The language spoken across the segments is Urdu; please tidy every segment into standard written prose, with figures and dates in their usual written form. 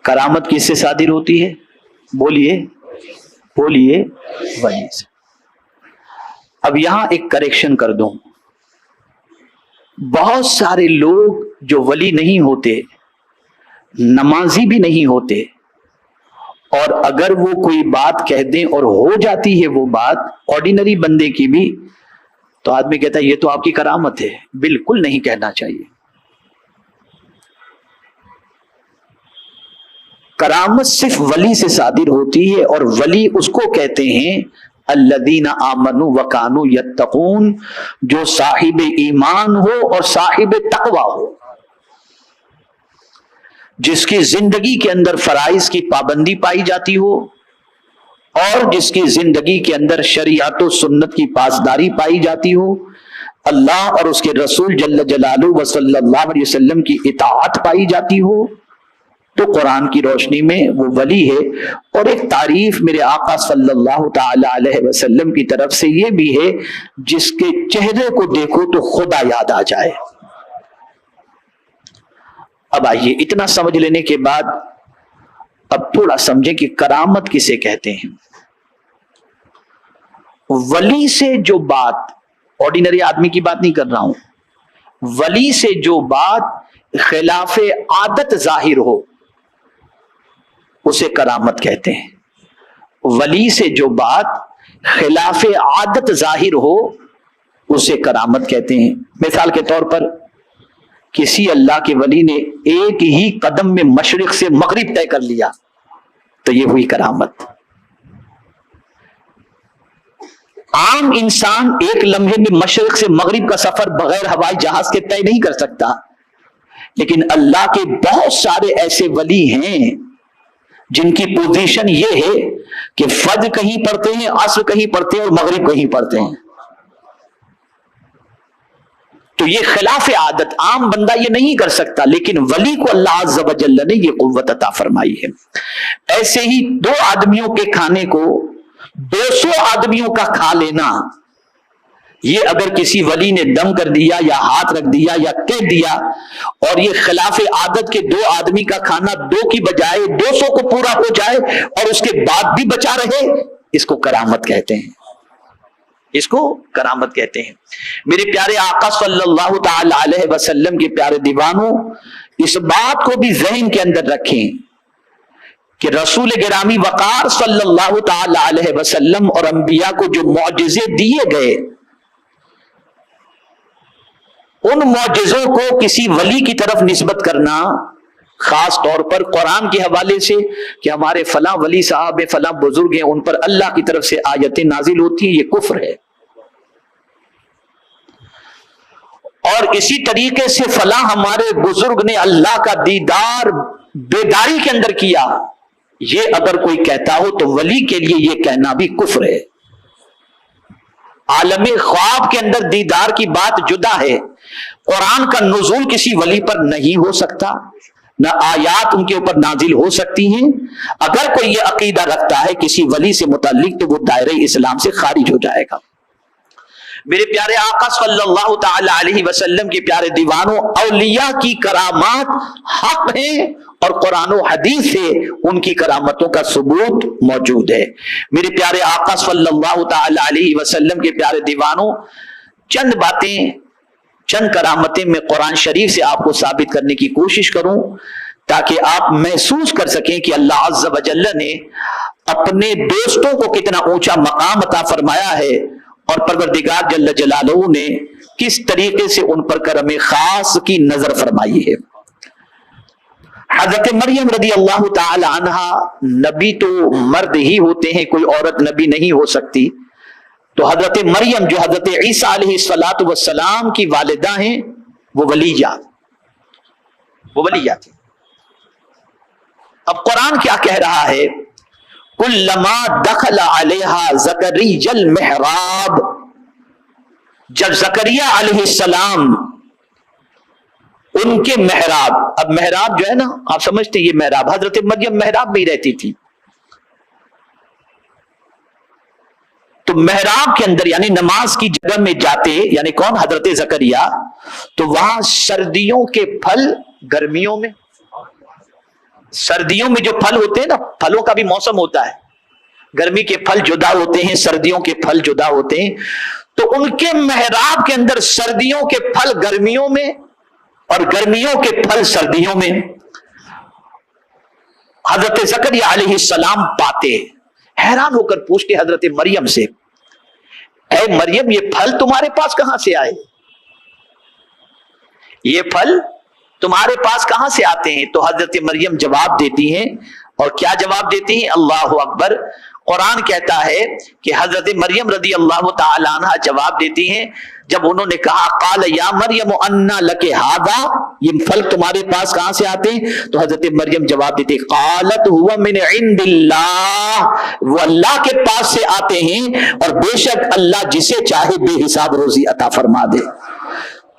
کرامت کس سے صادر ہوتی ہے؟ بولیے بولیے، ولی سے۔ اب یہاں ایک کریکشن کر دوں، بہت سارے لوگ جو ولی نہیں ہوتے، نمازی بھی نہیں ہوتے، اور اگر وہ کوئی بات کہہ دیں اور ہو جاتی ہے وہ بات آرڈینری بندے کی بھی، تو آدمی کہتا ہے یہ تو آپ کی کرامت ہے۔ بالکل نہیں کہنا چاہیے۔ کرامت صرف ولی سے صادر ہوتی ہے، اور ولی اس کو کہتے ہیں الذین آمنوا وکانوا یتقون، جو صاحب ایمان ہو اور صاحب تقوی ہو، جس کی زندگی کے اندر فرائض کی پابندی پائی جاتی ہو، اور جس کی زندگی کے اندر شریعت و سنت کی پاسداری پائی جاتی ہو، اللہ اور اس کے رسول جل جلالہ و صلی اللہ علیہ وسلم کی اطاعت پائی جاتی ہو، تو قرآن کی روشنی میں وہ ولی ہے۔ اور ایک تعریف میرے آقا صلی اللہ تعالی علیہ وسلم کی طرف سے یہ بھی ہے، جس کے چہرے کو دیکھو تو خدا یاد آ جائے۔ اب آئیے، اتنا سمجھ لینے کے بعد اب تھوڑا سمجھیں کہ کرامت کسے کہتے ہیں۔ ولی سے جو بات، آرڈینری آدمی کی بات نہیں کر رہا ہوں، ولی سے جو بات خلاف عادت ظاہر ہو اسے کرامت کہتے ہیں۔ ولی سے جو بات خلاف عادت ظاہر ہو اسے کرامت کہتے ہیں۔ مثال کے طور پر کسی اللہ کے ولی نے ایک ہی قدم میں مشرق سے مغرب طے کر لیا تو یہ ہوئی کرامت۔ عام انسان ایک لمحے میں مشرق سے مغرب کا سفر بغیر ہوائی جہاز کے طے نہیں کر سکتا، لیکن اللہ کے بہت سارے ایسے ولی ہیں جن کی پوزیشن یہ ہے کہ فجر کہیں پڑھتے ہیں، عصر کہیں پڑھتے ہیں، اور مغرب کہیں پڑھتے ہیں۔ تو یہ خلاف عادت، عام بندہ یہ نہیں کر سکتا، لیکن ولی کو اللہ عز و جل نے یہ قوت عطا فرمائی ہے۔ ایسے ہی 2 آدمیوں کے کھانے کو 200 آدمیوں کا کھا لینا، یہ اگر کسی ولی نے دم کر دیا یا ہاتھ رکھ دیا یا کہہ دیا، اور یہ خلاف عادت کے 2 آدمی کا کھانا 2 کی بجائے 200 کو پورا ہو جائے اور اس کے بعد بھی بچا رہے، اس کو کرامت کہتے ہیں۔ اس کو کرامت کہتے ہیں۔ میرے پیارے آقا صلی اللہ تعالی علیہ وسلم کے پیارے دیوانوں، اس بات کو بھی ذہن کے اندر رکھیں کہ رسول گرامی وقار صلی اللہ تعالی علیہ وسلم اور انبیاء کو جو معجزے دیے گئے، ان معجزوں کو کسی ولی کی طرف نسبت کرنا، خاص طور پر قرآن کے حوالے سے کہ ہمارے فلاں ولی صاحب فلاں بزرگ ہیں، ان پر اللہ کی طرف سے آیتیں نازل ہوتی ہیں، یہ کفر ہے۔ اور اسی طریقے سے فلاں ہمارے بزرگ نے اللہ کا دیدار بیداری کے اندر کیا، یہ اگر کوئی کہتا ہو تو ولی کے لیے یہ کہنا بھی کفر ہے۔ عالم خواب کے اندر دیدار کی بات جدا ہے۔ قرآن کا نزول کسی ولی پر نہیں ہو سکتا، نہ آیات ان کے اوپر نازل ہو سکتی ہیں۔ اگر کوئی یہ عقیدہ رکھتا ہے کسی ولی سے متعلق تو وہ دائرہ اسلام سے خارج ہو جائے گا۔ میرے پیارے آقا صلی اللہ تعالی علیہ وسلم کے پیارے دیوانوں، اولیاء کی کرامات حق ہیں اور قرآن و حدیث سے ان کی کرامتوں کا ثبوت موجود ہے۔ میرے پیارے آقا صلی اللہ تعالی علیہ وسلم کے پیارے دیوانوں، چند باتیں، چند کرامتیں میں قرآن شریف سے آپ کو ثابت کرنے کی کوشش کروں تاکہ آپ محسوس کر سکیں کہ اللہ عز و جل نے اپنے دوستوں کو کتنا اونچا مقام عطا فرمایا ہے، اور پروردگار جل جلالہ نے کس طریقے سے ان پر کرم خاص کی نظر فرمائی ہے۔ حضرت مریم رضی اللہ تعالی عنہا، نبی تو مرد ہی ہوتے ہیں، کوئی عورت نبی نہیں ہو سکتی، تو حضرت مریم جو حضرت عیسیٰ علیہ الصلوۃ والسلام کی والدہ ہیں، وہ ولیہ تھی۔ اب قرآن کیا کہہ رہا ہے؟ کلما دخل علیہا زکریا المحراب، جب زکریا علیہ السلام ان کے محراب، اب محراب جو ہے نا، آپ سمجھتے ہیں یہ محراب، حضرت مریم محراب میں ہی رہتی تھی، تو محراب کے اندر یعنی نماز کی جگہ میں جاتے، یعنی کون؟ حضرت زکریا، تو وہاں سردیوں کے پھل گرمیوں میں، سردیوں میں جو پھل ہوتے ہیں نا، پھلوں کا بھی موسم ہوتا ہے، گرمی کے پھل جدا ہوتے ہیں، سردیوں کے پھل جدا ہوتے ہیں، تو ان کے محراب کے اندر سردیوں کے پھل گرمیوں میں اور گرمیوں کے پھل سردیوں میں حضرت زکریا علیہ السلام پاتے، حیران ہو کر پوچھتے حضرت مریم سے، اے مریم یہ پھل تمہارے پاس کہاں سے آئے؟ یہ پھل تمہارے پاس کہاں سے آتے ہیں؟ تو حضرت مریم جواب دیتی ہیں، اور کیا جواب دیتی ہیں؟ اللہ اکبر! قرآن کہتا ہے کہ حضرت مریم رضی اللہ تعالی عنہ جواب دیتی ہیں، جب انہوں نے کہا قال یا مریم انا لک ھذا، یہ پھل تمہارے پاس کہاں سے آتے ہیں؟ تو حضرت مریم جواب دیتی قالت هو من عند اللہ، وہ اللہ کے پاس سے آتے ہیں، اور بے شک اللہ جسے چاہے بے حساب روزی عطا فرما دے۔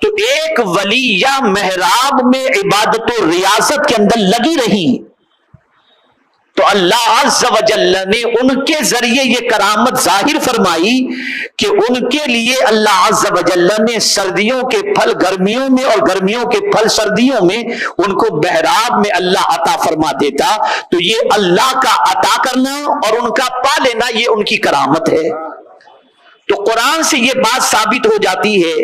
تو ایک ولیہ محراب میں عبادت و ریاضت کے اندر لگی رہی، تو اللہ عز و جل نے ان کے ذریعے یہ کرامت ظاہر فرمائی کہ ان کے لیے اللہ عز و جل نے سردیوں کے پھل گرمیوں میں اور گرمیوں کے پھل سردیوں میں ان کو محراب میں اللہ عطا فرما دیتا۔ تو یہ اللہ کا عطا کرنا اور ان کا پا لینا یہ ان کی کرامت ہے۔ تو قرآن سے یہ بات ثابت ہو جاتی ہے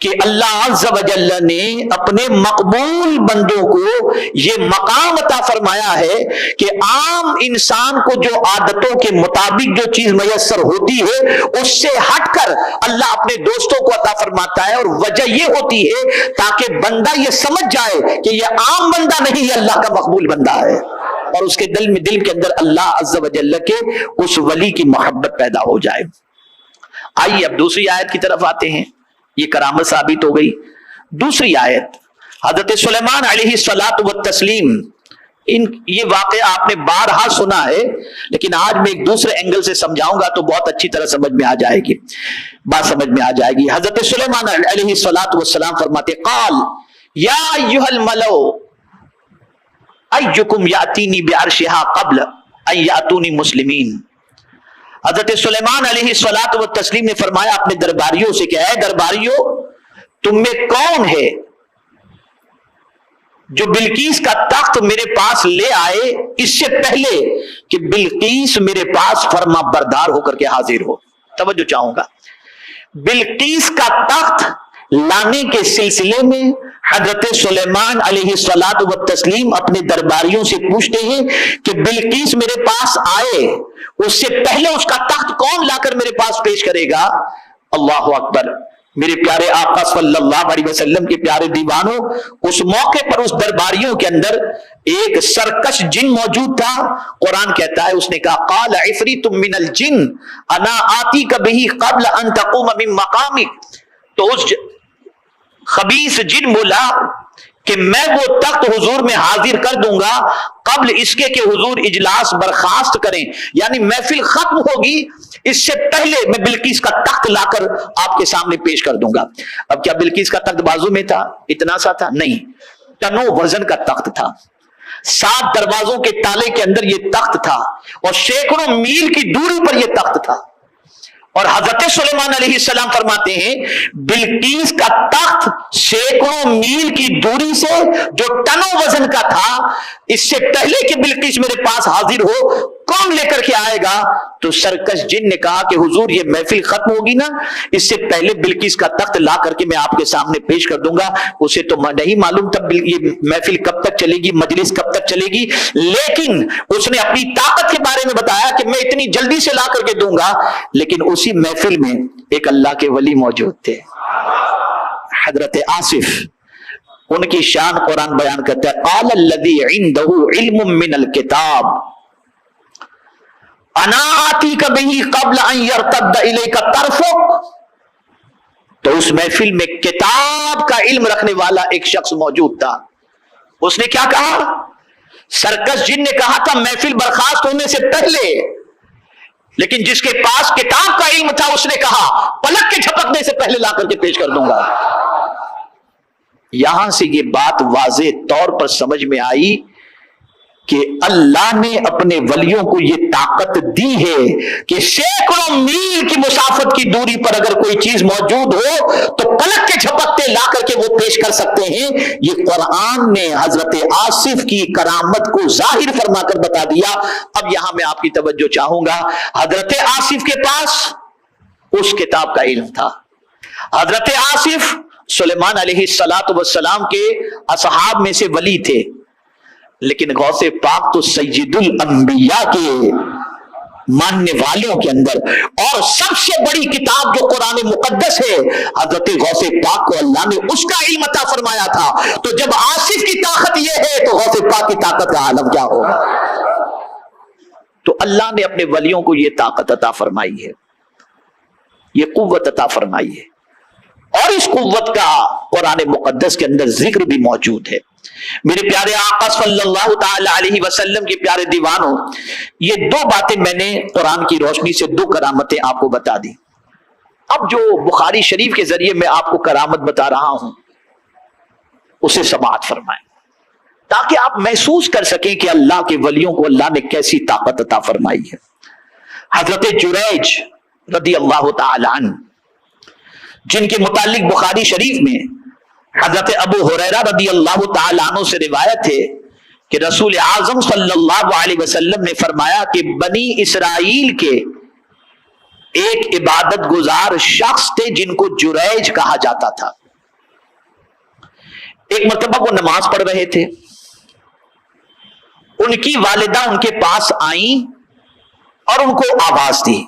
کہ اللہ عز و جل نے اپنے مقبول بندوں کو یہ مقام عطا فرمایا ہے کہ عام انسان کو جو عادتوں کے مطابق جو چیز میسر ہوتی ہے اس سے ہٹ کر اللہ اپنے دوستوں کو عطا فرماتا ہے، اور وجہ یہ ہوتی ہے تاکہ بندہ یہ سمجھ جائے کہ یہ عام بندہ نہیں، یہ اللہ کا مقبول بندہ ہے، اور اس کے دل کے اندر اللہ عز و جل کے اس ولی کی محبت پیدا ہو جائے۔ آئیے اب دوسری آیت کی طرف آتے ہیں، یہ کرامت ثابت ہو گئی۔ دوسری آیت حضرت سلیمان علیہ الصلاۃ والتسلیم، یہ واقعہ آپ نے بارہا سنا ہے، لیکن آج میں ایک دوسرے اینگل سے سمجھاؤں گا تو بہت اچھی طرح سمجھ میں آ جائے گی، بات سمجھ میں آ جائے گی۔ حضرت سلیمان علیہ الصلاۃ والسلام فرماتے قال یا ایھا الملأ ایکم یاتینی بعرشها قبل ان یاتونی مسلمین۔ حضرت سلیمان علیہ الصلاۃ والتسلیم نے فرمایا اپنے درباریوں سے کہ اے درباریوں، تم میں کون ہے جو بلقیس کا تخت میرے پاس لے آئے اس سے پہلے کہ بلقیس میرے پاس فرما بردار ہو کر کے حاضر ہو؟ توجہ چاہوں گا، بلقیس کا تخت لانے کے سلسلے میں حضرت سلیمان علیہ الصلاۃ والتسلیم اپنے درباریوں سے پوچھتے ہیں کہ بلقیس میرے پاس آئے اس سے پہلے اس کا تخت کون لا کر میرے پاس پیش کرے گا؟ اللہ اکبر! میرے پیارے آقا صلی اللہ علیہ وسلم کے پیارے دیوانوں، اس موقع پر اس درباریوں کے اندر ایک سرکش جن موجود تھا۔ قرآن کہتا ہے اس نے کہا قال عفریت من الجن انا آتیک بہ قبل ان تقوم من مقامک، تو اس خبیث جن بولا کہ میں وہ تخت حضور میں حاضر کر دوں گا قبل اس کے کہ حضور اجلاس برخاست کریں، یعنی محفل ختم ہوگی اس سے پہلے میں بلقیس کا تخت لا کر آپ کے سامنے پیش کر دوں گا۔ اب کیا بلقیس کا تخت بازو میں تھا؟ اتنا سا تھا؟ نہیں، ٹنوں وزن کا تخت تھا، 7 دروازوں کے تالے کے اندر یہ تخت تھا، اور سینکڑوں میل کی دوری پر یہ تخت تھا۔ اور حضرت سلیمان علیہ السلام فرماتے ہیں بلقیس کا تخت سینکڑوں میل کی دوری سے جو ٹنوں وزن کا تھا، اس سے پہلے کہ بلقیس میرے پاس حاضر ہو کون لے کر کے آئے گا؟ تو سرکش جن نے کہا کہ حضور یہ محفل ختم ہوگی نا، اس سے پہلے بلقیس کا تخت لا کر کے میں آپ کے سامنے پیش کر دوں گا۔ اسے تو نہیں معلوم تب یہ محفل کب تک چلے گی، مجلس کب تک چلے گی، لیکن اس نے اپنی طاقت کے بارے میں بتایا کہ میں اتنی جلدی سے لا کر کے دوں گا۔ لیکن اسی محفل میں ایک اللہ کے ولی موجود تھے، حضرت آصف، ان کی شان قرآن بیان کرتا ہے قال الذی عنده علم من الکتاب انا آتیک بہ قبل ان یرتد الیک طرفک۔ تو اس محفل میں کتاب کا علم رکھنے والا ایک شخص موجود تھا۔ اس نے کیا کہا؟ سرکش جن نے کہا تھا محفل برخاست ہونے سے پہلے، لیکن جس کے پاس کتاب کا علم تھا اس نے کہا پلک کے جھپکنے سے پہلے لا کر کے پیش کر دوں گا۔ یہاں سے یہ بات واضح طور پر سمجھ میں آئی کہ اللہ نے اپنے ولیوں کو یہ طاقت دی ہے کہ سینکڑوں میل کی مسافت کی دوری پر اگر کوئی چیز موجود ہو تو پلک کے جھپکتے لا کر کے وہ پیش کر سکتے ہیں. یہ قرآن نے حضرت آصف کی کرامت کو ظاہر فرما کر بتا دیا. اب یہاں میں آپ کی توجہ چاہوں گا. حضرت آصف کے پاس اس کتاب کا علم تھا. حضرت آصف سلیمان علیہ السلام کے اصحاب میں سے ولی تھے، لیکن غوث پاک تو سید الانبیاء کے ماننے والوں کے اندر، اور سب سے بڑی کتاب جو قرآن مقدس ہے، حضرت غوث پاک کو اللہ نے اس کا علم عطا فرمایا تھا. تو جب آصف کی طاقت یہ ہے تو غوث پاک کی طاقت کا عالم کیا ہوگا؟ تو اللہ نے اپنے ولیوں کو یہ طاقت عطا فرمائی ہے، یہ قوت عطا فرمائی ہے، اور اس قوت کا قرآن مقدس کے اندر ذکر بھی موجود ہے. میرے پیارے آقا صلی اللہ تعالی علیہ وسلم کے پیارے دیوانوں، یہ دو باتیں میں نے قرآن کی روشنی سے، دو کرامتیں آپ کو بتا دی. اب جو بخاری شریف کے ذریعے میں آپ کو کرامت بتا رہا ہوں اسے سماعت فرمائیں، تاکہ آپ محسوس کر سکیں کہ اللہ کے ولیوں کو اللہ نے کیسی طاقت عطا فرمائی ہے. حضرت جریج رضی اللہ تعالی عنہ، جن کے متعلق بخاری شریف میں حضرت ابو ہریرہ رضی اللہ تعالی عنہ سے روایت ہے کہ رسول اعظم صلی اللہ علیہ وسلم نے فرمایا کہ بنی اسرائیل کے ایک عبادت گزار شخص تھے جن کو جریج کہا جاتا تھا. ایک مرتبہ وہ نماز پڑھ رہے تھے، ان کی والدہ ان کے پاس آئیں اور ان کو آواز دی.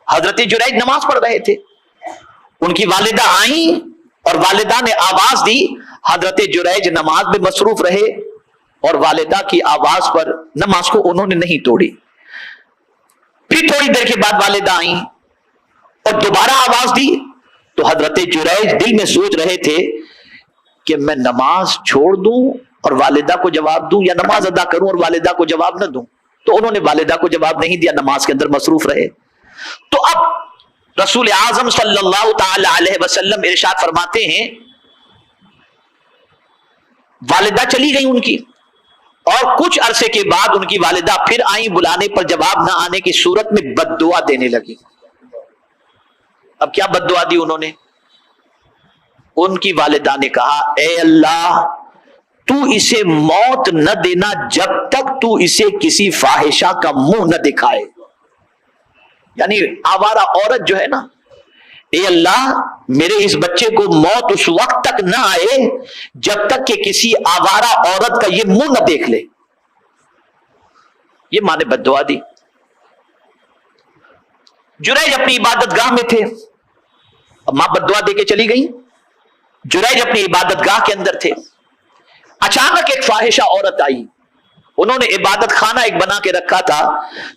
حضرت جریج نماز پڑھ رہے تھے، ان کی والدہ آئیں اور والدہ نے آواز دی. حضرت جریج نماز میں مصروف رہے اور والدہ کی آواز پر نماز کو انہوں نے نہیں توڑی. پھر تھوڑی دیر کے بعد والدہ آئیں اور دوبارہ آواز دی. تو حضرت جریج دل میں سوچ رہے تھے کہ میں نماز چھوڑ دوں اور والدہ کو جواب دوں، یا نماز ادا کروں اور والدہ کو جواب نہ دوں. تو انہوں نے والدہ کو جواب نہیں دیا، نماز کے اندر مصروف رہے. تو اب رسول اعظم صلی اللہ تعالی علیہ وسلم ارشاد فرماتے ہیں، والدہ چلی گئی ان کی، اور کچھ عرصے کے بعد ان کی والدہ پھر آئیں، بلانے پر جواب نہ آنے کی صورت میں بد دعا دینے لگی. اب کیا بد دعا دی انہوں نے؟ ان کی والدہ نے کہا، اے اللہ تو اسے موت نہ دینا جب تک تو اسے کسی فاحشہ کا منہ نہ دکھائے. یعنی آوارہ عورت جو ہے نا، اے اللہ میرے اس بچے کو موت اس وقت تک نہ آئے جب تک کہ کسی آوارہ عورت کا یہ منہ نہ دیکھ لے. یہ ماں نے بد دعا دی. جریج اپنی عبادت گاہ میں تھے، اب ماں بد دعا دے کے چلی گئی. جریج اپنی عبادت گاہ کے اندر تھے، اچانک ایک فاحشہ عورت آئی. انہوں نے عبادت خانہ ایک بنا کے رکھا تھا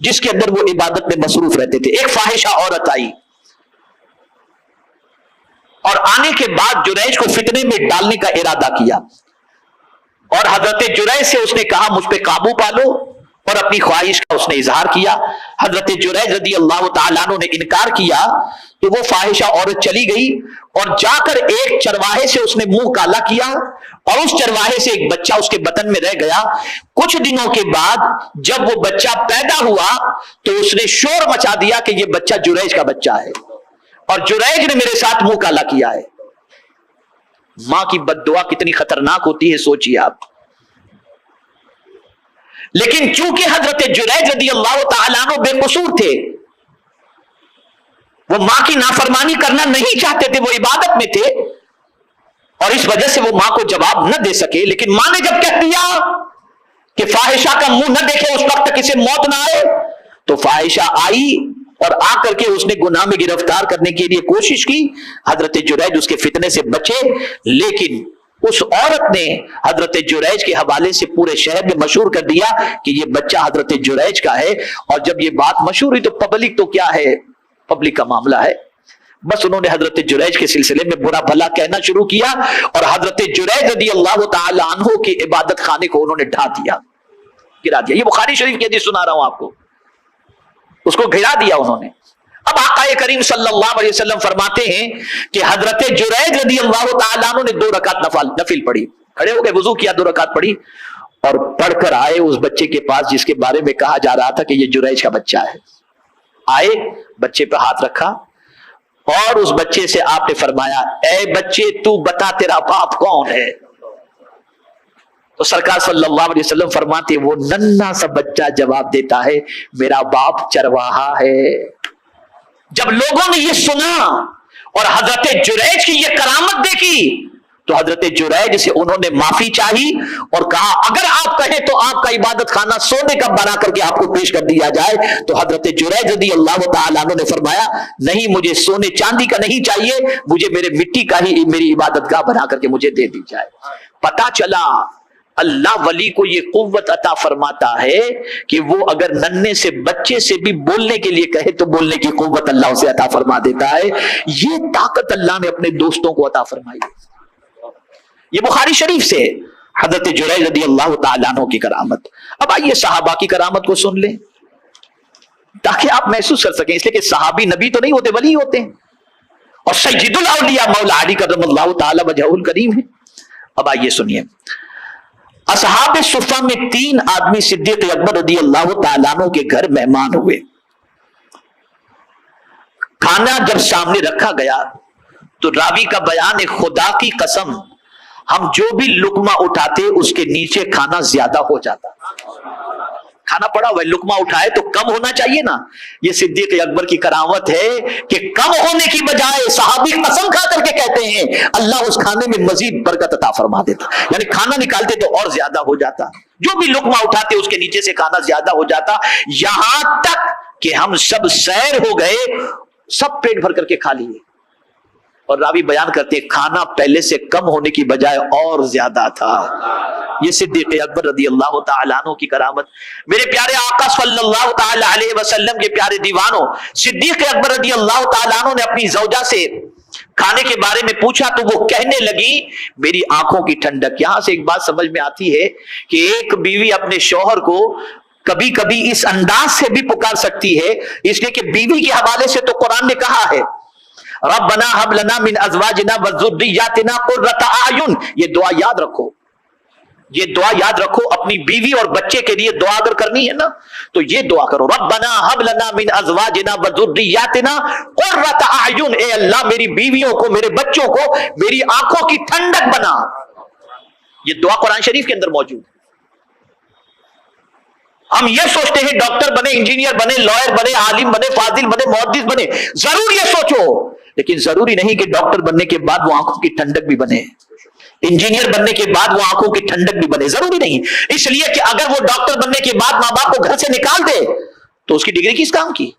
جس کے اندر وہ عبادت میں مصروف رہتے تھے. ایک فاحشہ عورت آئی اور آنے کے بعد جریج کو فتنے میں ڈالنے کا ارادہ کیا، اور حضرت جریج سے اس نے کہا مجھ پہ قابو پالو، اور اپنی خواہش کا اس نے اظہار کیا. حضرت جریج رضی اللہ تعالیٰ عنہ نے انکار کیا تو وہ فاحشہ عورت چلی گئی اور جا کر ایک چرواہے سے اس نے منہ کالا کیا، اور اس چرواہے سے ایک بچہ اس کے بطن میں رہ گیا. کچھ دنوں کے بعد جب وہ بچہ پیدا ہوا تو اس نے شور مچا دیا کہ یہ بچہ جریج کا بچہ ہے، اور جریج نے میرے ساتھ منہ کالا کیا ہے. ماں کی بد دعا کتنی خطرناک ہوتی ہے سوچئے آپ. لیکن چونکہ حضرت جریج رضی اللہ تعالیٰ عنہ بے قصور تھے، وہ ماں کی نافرمانی کرنا نہیں چاہتے تھے، وہ عبادت میں تھے، اور اس وجہ سے وہ ماں کو جواب نہ دے سکے. لیکن ماں نے جب کہہ دیا کہ فاحشہ کا منہ نہ دیکھے اس وقت تک اسے موت نہ آئے، تو فاحشہ آئی اور آ کر کے اس نے گناہ میں گرفتار کرنے کے لیے کوشش کی. حضرت جریج اس کے فتنے سے بچے، لیکن اس عورت نے حضرت جریج کے حوالے سے پورے شہر میں مشہور کر دیا کہ یہ بچہ حضرت جریج کا ہے. اور جب یہ بات مشہور ہوئی تو پبلک تو کیا ہے، پبلک کا معاملہ ہے، بس انہوں نے حضرت جریج کے سلسلے میں برا بھلا کہنا شروع کیا، اور حضرت جریج رضی اللہ تعالی عنہ کی عبادت خانے کو انہوں نے ڈھا دیا، گرا دیا. یہ بخاری شریف کی حدیث سنا رہا ہوں آپ کو، اس کو گرا دیا انہوں نے. اب آقا کریم صلی اللہ علیہ وسلم فرماتے ہیں کہ حضرت جریج رضی اللہ تعالیٰ عنہ نے 2 رکعت نفل پڑھی، کھڑے ہو گئے، وضو کیا، 2 رکعت پڑھی، اور پڑھ کر آئے اس بچے کے پاس جس کے بارے میں کہا جا رہا تھا کہ یہ جریج کا بچہ ہے. آئے, بچے پہ ہاتھ رکھا اور اس بچے سے آپ نے فرمایا, اے بچے تو بتا تیرا باپ کون ہے؟ تو سرکار صلی اللہ علیہ وسلم فرماتے وہ ننھا سا بچہ جواب دیتا ہے, میرا باپ چرواہا ہے. جب لوگوں نے یہ سنا اور حضرت جریج کی یہ کرامت دیکھی تو حضرت جریج سے انہوں نے معافی چاہی اور کہا اگر آپ کہیں تو آپ کا عبادت خانہ سونے کا بنا کر کے آپ کو پیش کر دیا جائے. تو حضرت جریج رضی اللہ تعالیٰ عنہ نے فرمایا نہیں, مجھے سونے چاندی کا نہیں چاہیے, مجھے میرے مٹی کا ہی میری عبادت گاہ بنا کر کے مجھے دے دی جائے. پتا چلا اللہ ولی کو یہ قوت عطا فرماتا ہے کہ وہ اگر ننھے سے بچے سے بھی بولنے کے لیے کہے تو بولنے کی قوت اللہ اسے عطا فرما دیتا ہے. یہ طاقت اللہ نے اپنے دوستوں کو عطا فرمائی. یہ بخاری شریف سے حضرت جریج رضی اللہ تعالیٰ عنہ کی کرامت. اب آئیے صحابہ کی کرامت کو سن لیں تاکہ آپ محسوس کر سکیں, اس لیے کہ صحابی نبی تو نہیں ہوتے, ولی ہوتے ہیں, اور سید الاولیاء مولا علی کرم اللہ تعالی وجہہ الکریم ہے. اب آئیے سنیے, اصحاب صفہ میں 3 آدمی صدیق اکبر رضی اللہ تعالیٰ عنہ کے گھر مہمان ہوئے. کھانا جب سامنے رکھا گیا تو راوی کا بیان ہے, خدا کی قسم ہم جو بھی لقمہ اٹھاتے اس کے نیچے کھانا زیادہ ہو جاتا. کھانا پڑا ہوا ہے, لقمہ اٹھائے تو کم ہونا چاہیے نا. یہ صدیق اکبر کی کرامت ہے کہ کم ہونے کی بجائے صحابی قسم کھا کر کے کہتے ہیں اللہ اس کھانے میں مزید برکت عطا فرما دیتا, یعنی کھانا نکالتے تو اور زیادہ ہو جاتا, جو بھی لقمہ اٹھاتے اس کے نیچے سے کھانا زیادہ ہو جاتا, یہاں تک کہ ہم سب سیر ہو گئے, سب پیٹ بھر کر کے کھا لیے. اور راوی بیان کرتے کھانا پہلے سے کم ہونے کی بجائے اور زیادہ تھا. یہ صدیق اکبر رضی اللہ تعالیٰ عنہ کی کرامت. میرے پیارے آقا صلی اللہ تعالیٰ علیہ وسلم کے پیارے دیوانوں, صدیق اکبر رضی اللہ تعالیٰ عنہ نے اپنی زوجہ سے کھانے کے بارے میں پوچھا تو وہ کہنے لگی میری آنکھوں کی ٹھنڈک. یہاں سے ایک بات سمجھ میں آتی ہے کہ ایک بیوی اپنے شوہر کو کبھی کبھی اس انداز سے بھی پکار سکتی ہے, اس لیے کہ بیوی کے حوالے سے تو قرآن نے کہا ہے ربنا ہب لنا من ازواجنا وذریاتنا قرۃ اعین. یہ دعا یاد رکھو, یہ دعا یاد رکھو, اپنی بیوی اور بچے کے لیے دعا اگر کرنی ہے نا تو یہ دعا کرو, ربنا ہب لنا من ازواجنا وذریاتنا قرۃ اعین. اے اللہ میری بیویوں کو, میرے بچوں کو میری آنکھوں کی ٹھنڈک بنا. یہ دعا قرآن شریف کے اندر موجود ہے. ہم یہ سوچتے ہیں ڈاکٹر بنے, انجینئر بنے, لائر بنے, عالم بنے, فاضل بنے, محدث بنے, ضرور یہ سوچو, لیکن ضروری نہیں کہ ڈاکٹر بننے کے بعد وہ آنکھوں کی ٹھنڈک بھی بنے, انجینئر بننے کے بعد وہ آنکھوں کی ٹھنڈک بھی بنے, ضروری نہیں. اس لیے کہ اگر وہ ڈاکٹر بننے کے بعد ماں باپ کو گھر سے نکال دے تو اس کی ڈگری کس کام کی؟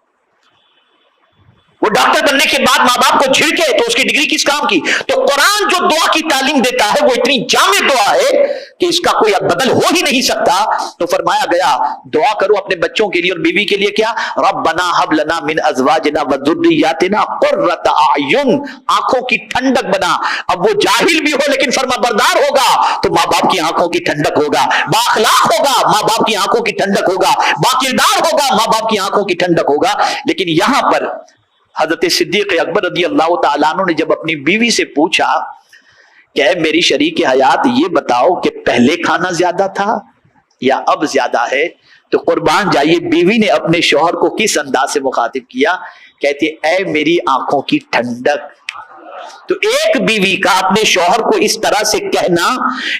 وہ ڈاکٹر بننے کے بعد ماں باپ کو جھڑکے تو اس کی ڈگری کس کام کی؟ تو قرآن جو دعا کی تعلیم دیتا ہے وہ اتنی جامع دعا ہے کہ اس کا کوئی بدل ہو ہی نہیں سکتا. تو فرمایا گیا دعا کرو اپنے بچوں کے لیے اور بیوی کے لیے, کیا ربنا ہب لنا من ازواجنا وذریاتنا قرۃ اعین, آنکھوں کی ٹھنڈک بنا. اب وہ جاہل بھی ہو لیکن فرما بردار ہوگا تو ماں باپ کی آنکھوں کی ٹھنڈک ہوگا, بااخلاق ہوگا ماں باپ کی آنکھوں کی ٹھنڈک ہوگا, باکردار ہوگا ماں باپ کی آنکھوں کی ٹھنڈک ہوگا. لیکن یہاں پر حضرت صدیق اکبر رضی اللہ تعالیٰ عنہ نے جب اپنی بیوی سے پوچھا کہ اے میری شریک حیات یہ بتاؤ کہ پہلے کھانا زیادہ تھا یا اب زیادہ ہے, تو قربان جائیے بیوی نے اپنے شوہر کو کس انداز سے مخاطب کیا, کہتی اے میری آنکھوں کی ٹھنڈک. تو ایک بیوی کا اپنے شوہر کو اس طرح سے کہنا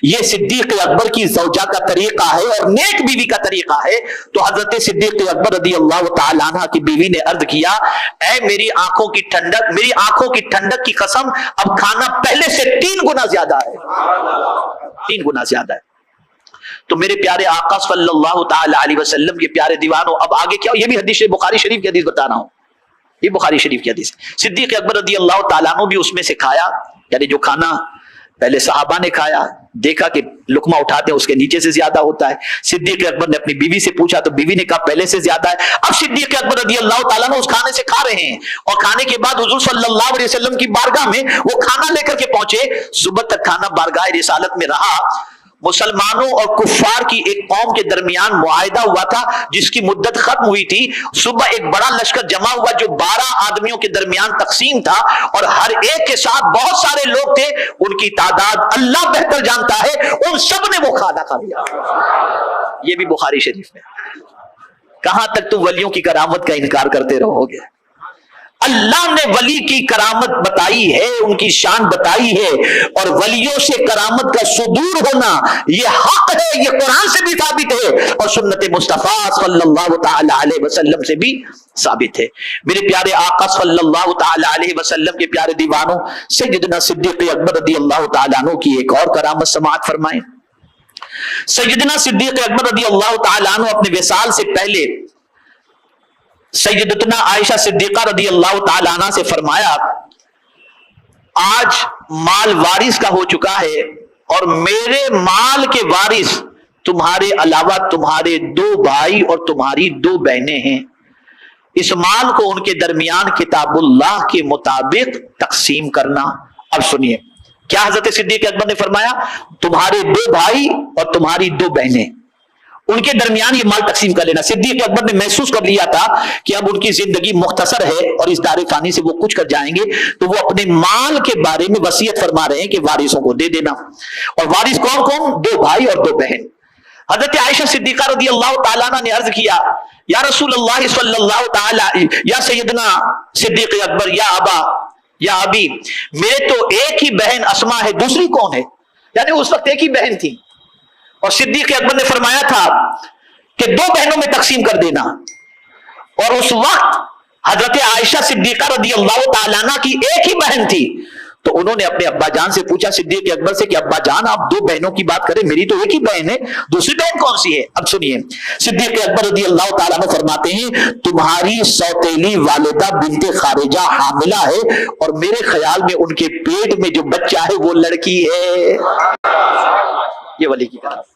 یہ صدیق اکبر کی زوجہ کا طریقہ ہے اور نیک بیوی کا طریقہ ہے. تو حضرت صدیق اکبر رضی اللہ تعالیٰ عنہ کی بیوی نے عرض کیا اے میری آنکھوں کی ٹھنڈک, میری آنکھوں کی ٹھنڈک کی قسم اب کھانا پہلے سے 3 گنا زیادہ ہے, 3 گنا زیادہ ہے. تو میرے پیارے آقا صلی اللہ تعالی علیہ وسلم کے پیارے دیوانوں, اب آگے کیا, یہ بھی حدیث بخاری شریف کی حدیث بتا رہا ہوں, یہ بخاری شریف کی حدیث. صدیق اکبر رضی اللہ تعالیٰ عنہ بھی اس میں سے کھایا, یعنی جو کھانا پہلے صحابہ نے کھایا, دیکھا کہ لقمہ اٹھاتے ہیں اس کے نیچے سے زیادہ ہوتا ہے. صدیق اکبر نے اپنی بیوی سے پوچھا تو بیوی نے کہا پہلے سے زیادہ ہے. اب صدیق اکبر رضی اللہ تعالیٰ عنہ اس کھانے سے کھا رہے ہیں اور کھانے کے بعد حضور صلی اللہ علیہ وسلم کی بارگاہ میں وہ کھانا لے کر کے پہنچے. صبح تک کھانا بارگاہ رسالت میں رہا. مسلمانوں اور کفار کی ایک قوم کے درمیان معاہدہ ہوا تھا جس کی مدت ختم ہوئی تھی. صبح ایک بڑا لشکر جمع ہوا جو 12 آدمیوں کے درمیان تقسیم تھا اور ہر ایک کے ساتھ بہت سارے لوگ تھے. ان کی تعداد اللہ بہتر جانتا ہے, ان سب نے وہ کھانا کھا لیا. یہ بھی بخاری شریف میں. کہاں تک تم ولیوں کی کرامت کا انکار کرتے رہو گے؟ اللہ نے ولی کی کرامت بتائی ہے, ان کی شان بتائی ہے, اور ولیوں سے کرامت کا صدور ہونا یہ حق ہے, یہ قرآن سے بھی ثابت ہے اور سنت مصطفیٰ صلی اللہ تعالی علیہ وسلم سے بھی ثابت ہے. میرے پیارے آقا صلی اللہ تعالی علیہ وسلم کے پیارے دیوانوں, سیدنا صدیق اکبر رضی اللہ تعالیٰ عنہ کی ایک اور کرامت سماعت فرمائیں. سیدنا صدیق اکبر رضی اللہ تعالیٰ عنہ اپنے وصال سے پہلے سیدتنا عائشہ صدیقہ رضی اللہ تعالیٰ عنہ سے فرمایا, آج مال وارث کا ہو چکا ہے اور میرے مال کے وارث تمہارے علاوہ تمہارے 2 بھائی اور تمہاری 2 بہنیں ہیں. اس مال کو ان کے درمیان کتاب اللہ کے مطابق تقسیم کرنا. اب سنیے کیا حضرت صدیق اکبر نے فرمایا, تمہارے 2 بھائی اور تمہاری 2 بہنیں, ان کے درمیان یہ مال تقسیم کر لینا. صدیق اکبر نے محسوس کر لیا تھا کہ اب ان کی زندگی مختصر ہے اور اس دار فانی سے وہ کچھ کر جائیں گے, تو وہ اپنے مال کے بارے میں وصیت فرما رہے ہیں کہ وارثوں کو دے دینا. اور وارث کون کون؟ 2 بھائی اور 2 بہن. حضرت عائشہ صدیقہ رضی اللہ تعالیٰ عنہ نے عرض کیا, یا رسول اللہ صلی اللہ تعالی, یا سیدنا صدیق اکبر, یا ابا یا ابی, میرے تو ایک ہی بہن اسما ہے, دوسری کون ہے؟ یعنی اس وقت ایک ہی بہن تھی. اور صدیق اکبر نے فرمایا تھا کہ 2 بہنوں میں تقسیم کر دینا. اور اس وقت حضرت عائشہ صدیقہ رضی اللہ تعالیٰ عنہ کی ایک ہی بہن تھی. تو انہوں نے اپنے ابا جان سے پوچھا, صدیق اکبر سے, کہ ابا جان آپ 2 بہنوں کی بات کریں, میری تو ایک ہی بہن ہے, دوسری بہن کون سی ہے؟ اب سنیے, صدیق اکبر رضی اللہ تعالیٰ عنہ فرماتے ہیں, تمہاری سوتیلی والدہ بنت خارجہ حاملہ ہے اور میرے خیال میں ان کے پیٹ میں جو بچہ ہے وہ لڑکی ہے. یہ ولی کی کرامت.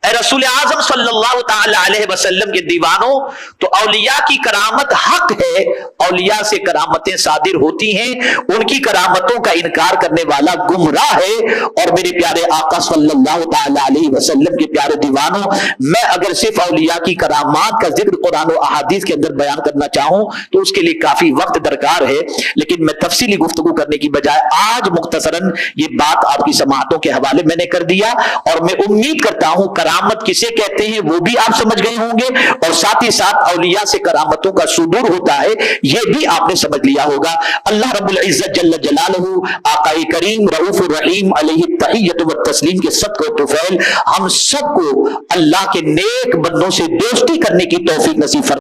اے رسول اعظم صلی اللہ تعالی علیہ وسلم کے دیوانوں, تو اولیاء کی کرامت حق ہے, اولیاء سے کرامتیں صادر ہوتی ہیں, ان کی کرامتوں کا انکار کرنے والا گمراہ ہے. اور میرے پیارے آقا صلی اللہ تعالی علیہ وسلم کے پیارے دیوانوں, میں اگر صرف اولیاء کی کرامات کا ذکر قرآن و احادیث کے اندر بیان کرنا چاہوں تو اس کے لیے کافی وقت درکار ہے, لیکن میں تفصیلی گفتگو کرنے کی بجائے آج مختصراً یہ بات آپ کی سماعتوں کے حوالے میں نے کر دیا. اور میں امید کرتا ہوں کرامت کسے کہتے ہیں وہ بھی آپ سمجھ گئے ہوں گے, اور ساتھ ہی ساتھ اولیاء سے کرامتوں کا صدور ہوتا ہے یہ بھی آپ نے سمجھ لیا ہوگا. اللہ رب العزت جل جلالہ, آقا کریم رؤوف الرحیم علیہ التحیۃ والتسلیم کے صدقہ و طفیل ہم سب کو اللہ کے نیک بندوں سے دوستی کرنے کی توفیق نصیب فرمائے.